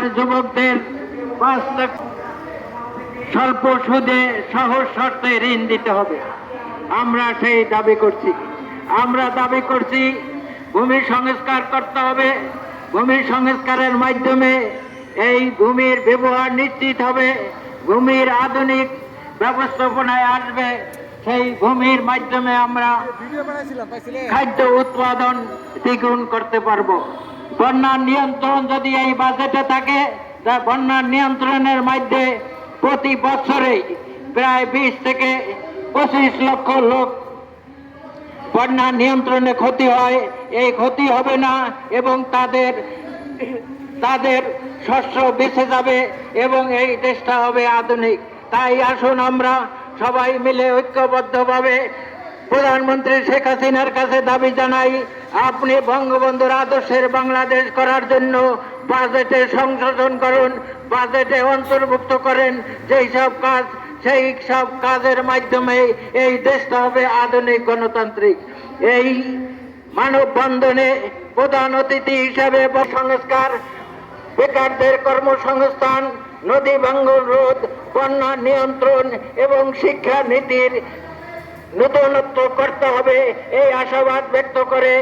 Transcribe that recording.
বেকার যুবকদের 5 লাখ স্বল্প সুদে সহজ শর্তে ঋণ দিতে হবে। আমরা সেই দাবি করছি। আমরা দাবি করছি ভূমি সংস্কার করতে হবে। ভূমি সংস্কারের মাধ্যমে এই ভূমির ব্যবহার নিশ্চিত হবে, ভূমির আধুনিক ব্যবস্থাপনায় আসবে। সেই ভূমির মাধ্যমে আমরা খাদ্য উৎপাদন দ্বিগুণ করতে পারবো। বন্যার নিয়ন্ত্রণ যদি এই বাজেটে থাকে, তা বন্যার নিয়ন্ত্রণের মধ্যে প্রতি বছরে প্রায় 20 থেকে 25 লক্ষ লোক বন্যা নিয়ন্ত্রণে ক্ষতি হয়। এই ক্ষতি হবে না এবং তাদের শস্য বেঁচে যাবে এবং এই দেশটা হবে আধুনিক। তাই আসুন আমরা সবাই মিলে ঐক্যবদ্ধভাবে প্রধানমন্ত্রী শেখ হাসিনার কাছে দাবি জানাই, আপনি বঙ্গবন্ধুর আদর্শের বাংলাদেশ করার জন্য বাজেটে সংশোধন করুন, বাজেটে অন্তর্ভুক্ত করেন সেই সব কাজের মাধ্যমে এই দেশটা হবে আধুনিক গণতান্ত্রিক। এই মানববন্ধনে প্রধান অতিথি হিসাবে সংস্কার, বেকারদের কর্মসংস্থান, নদী ভাঙ্গন রোধ, বন্যা নিয়ন্ত্রণ এবং শিক্ষা নীতির নূতনত্ব করতে হবে, এই আশাবাদ ব্যক্ত করে